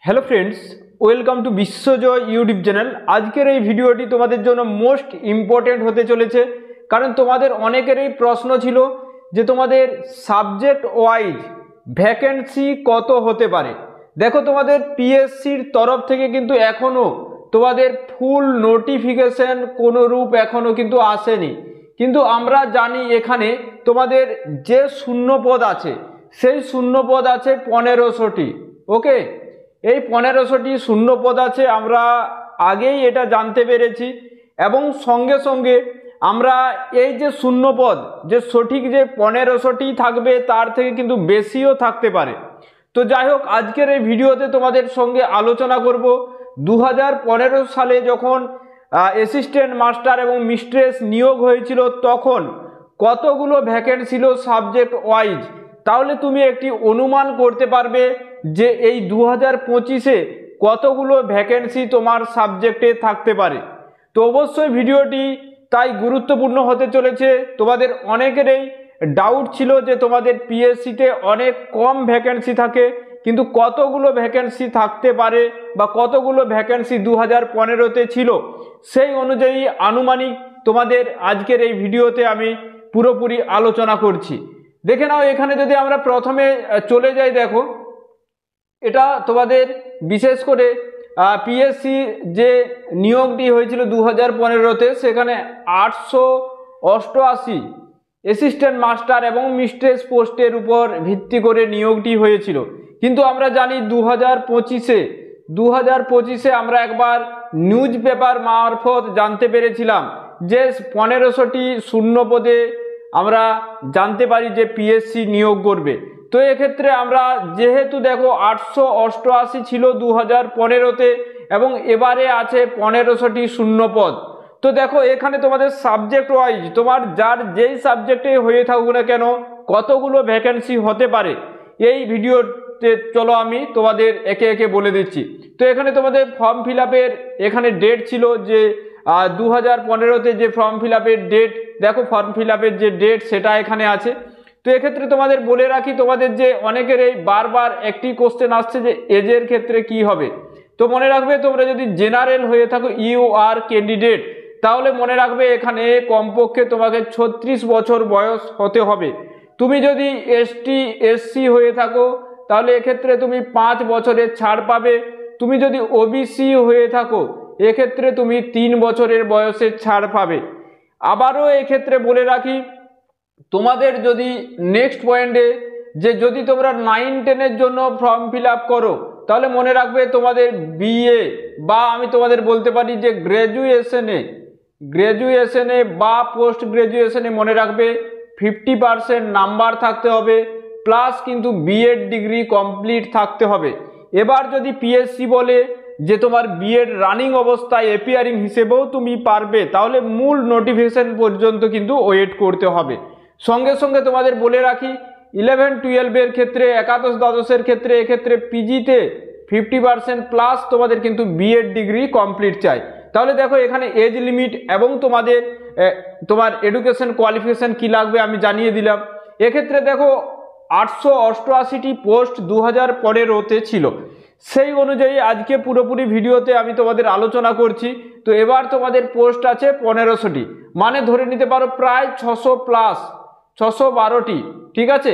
Hello friends welcome to Vishwajay YouTube channel. आजकेर এই ভিডিওটি তোমাদের জন্য মোস্ট ইম্পর্টেন্ট হতে চলেছে, কারণ তোমাদের অনেকেরই প্রশ্ন ছিল যে তোমাদের সাবজেক্ট ওয়াইজ ভ্যাকেন্সি কত হতে পারে। দেখো তোমাদের পিএসসির তরফ থেকে কিন্তু এখনো তোমাদের ফুল নোটিফিকেশন কোনো রূপ এখনো কিন্তু আসেনি, কিন্তু আমরা জানি এখানে তোমাদের যে শূন্য পদ আছে সেই শূন্য পদ আছে 1500টি। ওকে, এই 1500টি শূন্য পদ আছে, আমরা আগেই এটা জানতে পেরেছি এবং সঙ্গে সঙ্গে আমরা এই যে শূন্য পদ যে সঠিক যে 1500টি থাকবে তার থেকে কিন্তু বেশিও থাকতে পারে। তো যাই হোক, আজকের এই ভিডিওতে তোমাদের সঙ্গে আলোচনা করব 2015 সালে যখন অ্যাসিস্ট্যান্ট মাস্টার এবং মিস্ট্রেস নিয়োগ হয়েছিল তখন কতগুলো ভ্যাকেন্সি ছিল সাবজেক্ট ওয়াইজ। তাহলে তুমি একটি অনুমান করতে পারবে যে এই 2025-এ কতগুলো ভ্যাকেন্সি তোমার সাবজেক্টে থাকতে পারে। তো অবশ্যই ভিডিওটি তাই গুরুত্বপূর্ণ হতে চলেছে। তোমাদের অনেকেরই ডাউট ছিল যে তোমাদের পিএসসিতে অনেক কম ভ্যাকেন্সি থাকে, কিন্তু কতগুলো ভ্যাকেন্সি থাকতে পারে বা কতগুলো ভ্যাকেন্সি 2015-তে ছিল সেই অনুযায়ী আনুমানিক তোমাদের আজকের এই ভিডিওতে আমি পুরোপুরি আলোচনা করছি। দেখে নাও, এখানে যদি আমরা প্রথমে চলে যাই, দেখো এটা তোমাদের বিশেষ করে পিএসসি যে নিয়োগটি হয়েছিল 2015-তে, সেখানে 888 অ্যাসিস্ট্যান্ট মাস্টার এবং মিস্ট্রেস পোস্টের উপর ভিত্তি করে নিয়োগটি হয়েছিল। কিন্তু আমরা জানি 2025-এ আমরা একবার নিউজ পেপার মারফত জানতে পেরেছিলাম যে 1500টি শূন্য পদে আমরা জানতে পারি যে পিএসসি নিয়োগ করবে। তো এক্ষেত্রে আমরা যেহেতু দেখো 888 ছিল 2015-তে এবং এবারে আছে 1500টি শূন্য পদ। তো দেখো এখানে তোমাদের সাবজেক্ট ওয়াইজ তোমার যার যেই সাবজেক্টে হয়ে থাকুক না কেন কতগুলো ভ্যাকেন্সি হতে পারে এই ভিডিওতে চলো আমি তোমাদের একে একে বলে দিচ্ছি। তো এখানে তোমাদের ফর্ম ফিল আপের এখানে ডেট ছিল যে 2015-তে যে ফর্ম ফিল আপের ডেট, দেখো ফর্ম ফিল আপের যে ডেট সেটা এখানে আছে। তো এক্ষেত্রে তোমাদের বলে রাখি, তোমাদের যে অনেকের এই বারবার একটি কোশ্চেন আসছে যে এজের ক্ষেত্রে কি হবে। তো মনে রাখবে, তোমরা যদি জেনারেল হয়ে থাকো ইউ আর ক্যান্ডিডেট, তাহলে মনে রাখবে এখানে কমপক্ষে তোমাকে 36 বছর বয়স হতে হবে। তুমি যদি এসটি এসসি হয়ে থাকো তাহলে এক্ষেত্রে তুমি 5 বছরের ছাড় পাবে। তুমি যদি ওবিসি হয়ে থাকো এক্ষেত্রে তুমি 3 বছরের বয়সের ছাড় পাবে। আবারও এক্ষেত্রে বলে রাখি, তোমাদের যদি নেক্সট পয়েন্টে যে যদি তোমরা 9-10-এর জন্য ফর্ম ফিল আপ করো তাহলে মনে রাখবে তোমাদের বিএ বা আমি তোমাদের বলতে পারি যে গ্র্যাজুয়েশনে বা পোস্ট গ্র্যাজুয়েশনে মনে রাখবে 50% নাম্বার থাকতে হবে, প্লাস কিন্তু বিএড ডিগ্রি কমপ্লিট থাকতে হবে। এবার যদি পিএসসি বলে যে তোমার বিএড রানিং অবস্থায় এপিয়ারিং হিসেবেও তুমি পারবে, তাহলে মূল নোটিফিকেশন পর্যন্ত কিন্তু ওয়েট করতে হবে। সঙ্গে সঙ্গে তোমাদের বলে রাখি 11-12-এর ক্ষেত্রে, একাদশ দ্বাদশের ক্ষেত্রে এক্ষেত্রে পিজিতে 50% প্লাস তোমাদের কিন্তু বিএড ডিগ্রি কমপ্লিট চাই। তাহলে দেখো এখানে এজ লিমিট এবং তোমার এডুকেশন কোয়ালিফিকেশন কি লাগবে আমি জানিয়ে দিলাম। এক্ষেত্রে দেখো 888টি পোস্ট 2015-তে ছিল, সেই অনুযায়ী আজকে পুরোপুরি ভিডিওতে আমি তোমাদের আলোচনা করছি। তো এবার তোমাদের পোস্ট আছে 1500টি, মানে ধরে নিতে পারো প্রায় 600 প্লাস 612টি। ঠিক আছে,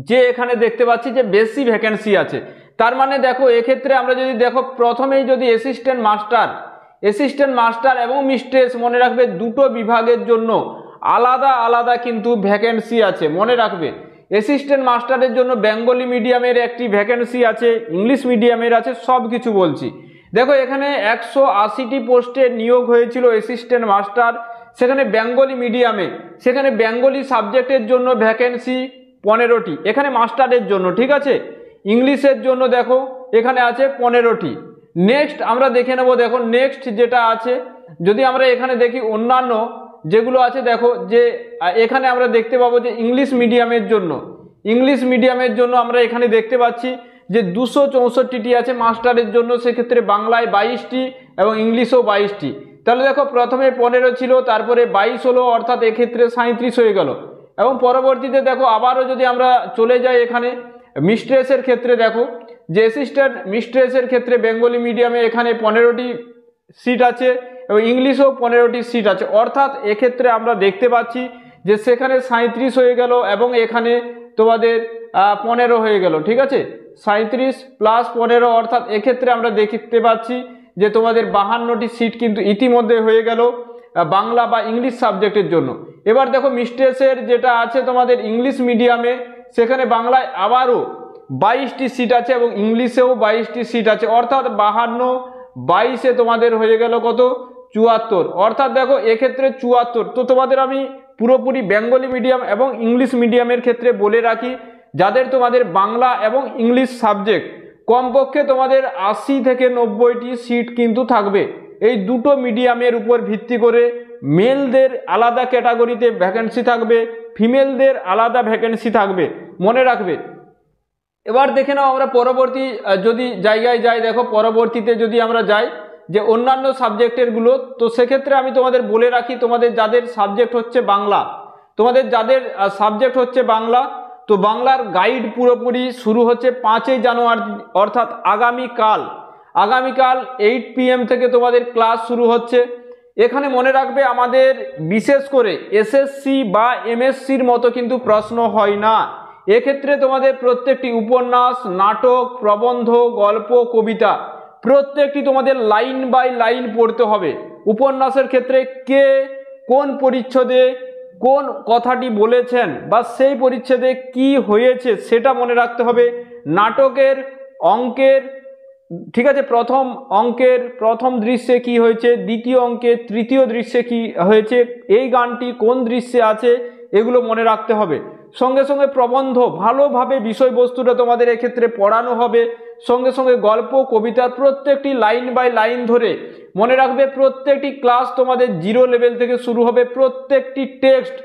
যে এখানে দেখতে পাচ্ছি যে বেশি ভ্যাকেন্সি আছে। তার মানে দেখো এক্ষেত্রে আমরা যদি দেখো প্রথমেই যদি অ্যাসিস্ট্যান্ট মাস্টার এবং মিস্ট্রেস, মনে রাখবে দুটো বিভাগের জন্য আলাদা আলাদা কিন্তু ভ্যাকেন্সি আছে। মনে রাখবে অ্যাসিস্ট্যান্ট মাস্টারের জন্য বেঙ্গলি মিডিয়ামের একটি ভ্যাকেন্সি আছে, ইংলিশ মিডিয়ামের আছে, সব কিছু বলছি। দেখো এখানে 180টি পোস্টে নিয়োগ হয়েছিল অ্যাসিস্ট্যান্ট মাস্টার, সেখানে বেঙ্গলি মিডিয়ামে, সেখানে বেঙ্গলি সাবজেক্টের জন্য ভ্যাকেন্সি 15টি এখানে মাস্টারের জন্য। ঠিক আছে, ইংলিশের জন্য দেখো এখানে আছে 15টি। নেক্সট আমরা দেখে নেব, দেখো নেক্সট যেটা আছে যদি আমরা এখানে দেখি অন্যান্য যেগুলো আছে, দেখো যে এখানে আমরা দেখতে পাবো যে ইংলিশ মিডিয়ামের জন্য আমরা এখানে দেখতে পাচ্ছি যে 264টি আছে মাস্টারের জন্য, সেক্ষেত্রে বাংলায় 22টি এবং ইংলিশও 22টি। তাহলে দেখো প্রথমে 15 ছিল, তারপরে 22 হলো, অর্থাৎ এক্ষেত্রে 37 হয়ে গেল। এবং পরবর্তীতে দেখো আবারও যদি আমরা চলে যাই এখানে মিস্ট্রেসের ক্ষেত্রে, দেখো যে অ্যাসিস্ট্যান্ট মিস্ট্রেসের ক্ষেত্রে বেঙ্গলি মিডিয়ামে এখানে 15টি সিট আছে এবং ইংলিশেও 15টি সিট আছে, অর্থাৎ এক্ষেত্রে আমরা দেখতে পাচ্ছি যে সেখানে 37 হয়ে গেল এবং এখানে তোমাদের 15 হয়ে গেল। ঠিক আছে, 37 প্লাস 15 অর্থাৎ এক্ষেত্রে আমরা দেখতে পাচ্ছি যে তোমাদের 52টি সিট কিন্তু ইতিমধ্যে হয়ে গেল বাংলা বা ইংলিশ সাবজেক্টের জন্য। এবার দেখো মিস্ট্রেসের যেটা আছে তোমাদের ইংলিশ মিডিয়ামে, সেখানে বাংলায় আবারও 22টি সিট আছে এবং ইংলিশেও 22টি সিট আছে, অর্থাৎ 52 22-এ তোমাদের হয়ে গেল কত 74, অর্থাৎ দেখো এক্ষেত্রে 74। তো তোমাদের আমি পুরোপুরি বেঙ্গলি মিডিয়াম এবং ইংলিশ মিডিয়ামের ক্ষেত্রে বলে রাখি, যাদের তোমাদের বাংলা এবং ইংলিশ সাবজেক্ট কমপক্ষে তোমাদের 80 থেকে 90টি সিট কিন্তু থাকবে। এই দুটো মিডিয়ামের উপর ভিত্তি করে মেলদের আলাদা ক্যাটাগরিতে ভ্যাকেন্সি থাকবে, ফিমেলদের আলাদা ভ্যাকেন্সি থাকবে, মনে রাখবে। এবার দেখে নাও আমরা পরবর্তী যদি জায়গায় যাই, দেখো পরবর্তীতে যদি আমরা যাই যে অন্যান্য সাবজেক্টের গুলো, তো সেক্ষেত্রে আমি তোমাদের বলে রাখি তোমাদের যাদের সাবজেক্ট হচ্ছে বাংলা, তোমাদের যাদের সাবজেক্ট হচ্ছে বাংলা, তো বাংলার গাইড পুরোপুরি শুরু হচ্ছে 5ই জানুয়ারি, অর্থাৎ আগামীকাল 8 PM থেকে তোমাদের ক্লাস শুরু হচ্ছে। এখানে মনে রাখবে আমাদের বিশেষ করে এসএসসি বা এমএসসির মতো কিন্তু প্রশ্ন হয় না। এক্ষেত্রে তোমাদের প্রত্যেকটি উপন্যাস, নাটক, প্রবন্ধ, গল্প, কবিতা প্রত্যেকটি তোমাদের লাইন বাই লাইন পড়তে হবে। উপন্যাসের ক্ষেত্রে কে কোন পরিচ্ছেদে কোন কথাটি বলেছেন বা সেই পরিচ্ছেদে কি হয়েছে সেটা মনে রাখতে হবে। নাটকের অঙ্কের, ঠিক আছে, প্রথম অঙ্কের প্রথম দৃশ্যে কি হয়েছে, দ্বিতীয় অঙ্কে তৃতীয় দৃশ্যে কি হয়েছে, এই গানটি কোন দৃশ্যে আছে, এগুলো মনে রাখতে হবে। সঙ্গে সঙ্গে প্রবন্ধ, ভালোভাবে বিষয়বস্তুটা তোমাদের এক্ষেত্রে পড়ানো হবে। সঙ্গে সঙ্গে গল্প, কবিতার প্রত্যেকটি লাইন বাই লাইন ধরে মনে রাখবে। প্রত্যেকটি ক্লাস তোমাদের 0 লেভেল থেকে শুরু হবে, প্রত্যেকটি টেক্সট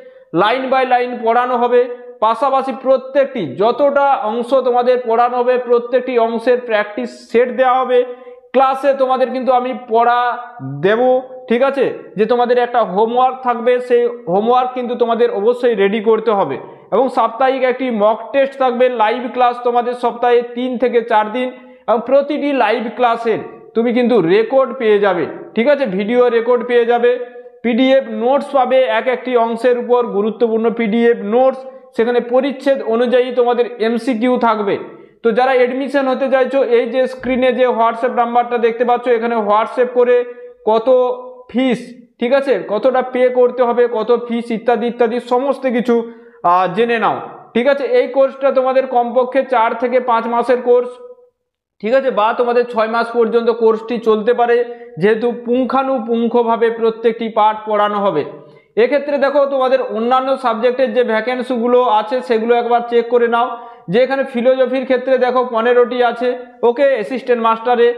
লাইন বাই লাইন পড়ানো হবে। পাশাপাশি প্রত্যেকটি যতটা অংশ তোমাদের পড়ানো হবে, প্রত্যেকটি অংশের প্র্যাকটিস সেট দেওয়া হবে। ক্লাসে তোমাদের কিন্তু আমি পড়া দেব, ঠিক আছে, যে তোমাদের একটা হোমওয়ার্ক থাকবে, সেই হোমওয়ার্ক কিন্তু তোমাদের অবশ্যই রেডি করতে হবে। এবং সাপ্তাহিক একটি মক টেস্ট থাকবে। লাইভ ক্লাস তোমাদের সপ্তাহে 3 থেকে 4 দিন, এবং প্রতিটি লাইভ ক্লাসের তুমি কিন্তু রেকর্ড পেয়ে যাবে, ঠিক আছে, ভিডিও রেকর্ড পেয়ে যাবে। পিডিএফ নোটস পাবে, একটি অংশের উপর গুরুত্বপূর্ণ পিডিএফ নোটস, সেখানে পরিচ্ছেদ অনুযায়ী তোমাদের এমসিকিউ থাকবে। তো যারা এডমিশন হতে চাইছো, এই যে স্ক্রিনে যে হোয়াটসঅ্যাপ নাম্বারটা দেখতে পাচ্ছ, এখানে হোয়াটসঅ্যাপ করে কত ফিস, ঠিক আছে, কতটা পে করতে হবে, কত ফিস ইত্যাদি ইত্যাদি সমস্ত কিছু জেনে নাও, ঠিক আছে। এই কোর্সটা তোমাদের কমপক্ষে 4 থেকে 5 মাসের কোর্স, ঠিক আছে, বা তোমাদের 6 মাস পর্যন্ত কোর্সটি চলতে পারে, যেহেতু পুঙ্খানুপুঙ্খভাবে প্রত্যেকটি পাঠ পড়ানো হবে। এক্ষেত্রে দেখো তোমাদের অন্যান্য সাবজেক্টের যে ভ্যাকেন্সিগুলো আছে সেগুলো একবার চেক করে নাও। যে এখানে ফিলোজফির ক্ষেত্রে দেখো 15টি আছে, ওকে, অ্যাসিস্ট্যান্ট মাস্টারে।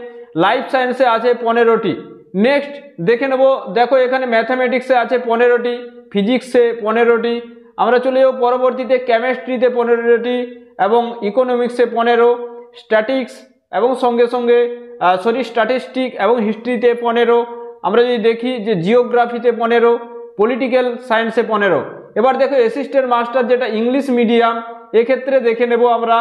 লাইফ সায়েন্সে আছে 15টি। নেক্সট দেখে নেব, দেখো এখানে ম্যাথামেটিক্সে আছে 15টি, ফিজিক্সে 15টি। আমরা চলে যাবো পরবর্তীতে কেমিস্ট্রিতে 15টি এবং ইকোনমিক্সে 15, স্ট্যাটিক্স এবং সঙ্গে সঙ্গে স্ট্যাটিস্টিক এবং হিস্ট্রিতে 15। আমরা যদি দেখি যে জিওগ্রাফিতে 15, পলিটিক্যাল সায়েন্সে 15। এবার দেখো অ্যাসিস্ট্যান্ট মাস্টার যেটা ইংলিশ মিডিয়াম, এক্ষেত্রে দেখে নেব আমরা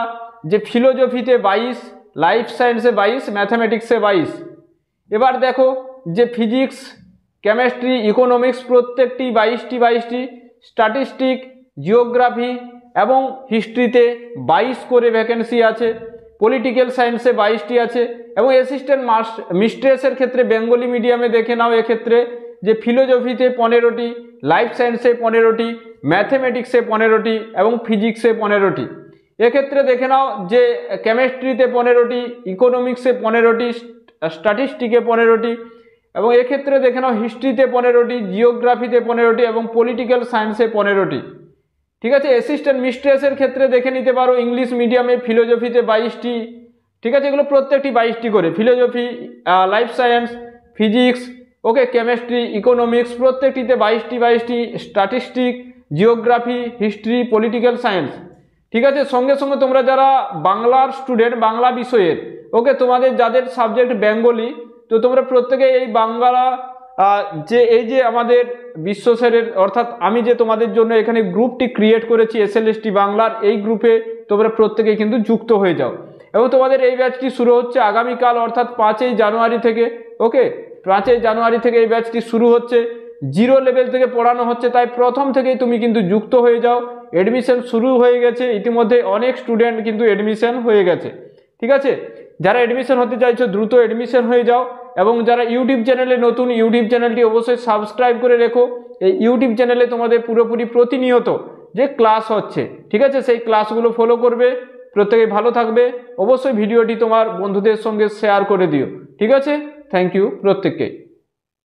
যে ফিলোজফিতে 22, লাইফ সায়েন্সে 22, ম্যাথামেটিক্সে 22। এবার দেখো যে ফিজিক্স, কেমিস্ট্রি, ইকোনমিক্স প্রত্যেকটি 22টি, স্ট্যাটিস্টিক, জিওগ্রাফি এবং হিস্ট্রিতে 22 করে ভ্যাকেন্সি আছে, পলিটিক্যাল সায়েন্সে 22টি আছে। এবং অ্যাসিস্ট্যান্ট মিস্ট্রেসের ক্ষেত্রে বেঙ্গলি মিডিয়ামে দেখে নাও, এক্ষেত্রে যে ফিলোজফিতে 15টি, লাইফ সায়েন্সে 15টি, ম্যাথমেটিক্সে 15টি এবং ফিজিক্সে 15টি। এক্ষেত্রে দেখে নাও যে কেমিস্ট্রিতে 15টি, ইকোনমিক্সে 15টি, স্ট্যাটিস্টিকে 15টি এবং এক্ষেত্রে দেখে নাও হিস্ট্রিতে 15টি, জিওগ্রাফিতে 15টি এবং পলিটিক্যাল সায়েন্সে 15টি, ঠিক আছে। অ্যাসিস্ট্যান্ট মিস্ট্রেসের ক্ষেত্রে দেখে নিতে পারো ইংলিশ মিডিয়ামে ফিলোজফিতে 22টি, ঠিক আছে, এগুলো প্রত্যেকটি 22টি করে, philosophy, life science, physics, okay, chemistry, economics প্রত্যেকটিতে 22টি, statistic, geography, history, political science, ঠিক আছে। সঙ্গে সঙ্গে তোমরা যারা বাংলার স্টুডেন্ট, বাংলা বিষয়ের, ওকে, তোমাদের যাদের সাবজেক্ট বেঙ্গলি, তো তোমরা প্রত্যেকে এই বাংলা যে এই যে আমাদের বিশ্ব স্যারের, অর্থাৎ আমি যে তোমাদের জন্য এখানে গ্রুপটি ক্রিয়েট করেছি SLST বাংলার, এই গ্রুপে তোমরা প্রত্যেকে কিন্তু যুক্ত হয়ে যাও এবং তোমাদের এই ব্যাচটি শুরু হচ্ছে আগামীকাল অর্থাৎ 5ই জানুয়ারি থেকে। ওকে, 5ই জানুয়ারি থেকে এই ব্যাচটি শুরু হচ্ছে। জিরো লেভেল থেকে পড়ানো হচ্ছে, তাই প্রথম থেকেই তুমি কিন্তু যুক্ত হয়ে যাও। এডমিশন শুরু হয়ে গেছে, ইতিমধ্যে অনেক স্টুডেন্ট কিন্তু এডমিশন হয়ে গেছে। ঠিক আছে, যারা এডমিশন হতে চাইছো দ্রুত এডমিশন হয়ে যাও। এবং যারা ইউটিউব চ্যানেলে নতুন, ইউটিউব চ্যানেলটি অবশ্যই সাবস্ক্রাইব করে রেখো। এই ইউটিউব চ্যানেলে তোমাদের পুরোপুরি প্রতিনিয়ত যে ক্লাস হচ্ছে, ঠিক আছে, সেই ক্লাসগুলো ফলো করবে। প্রত্যেকে ভালো থাকবে। অবশ্যই ভিডিওটি তোমার বন্ধুদের সঙ্গে শেয়ার করে দিও। ঠিক আছে, থ্যাংক ইউ প্রত্যেককে।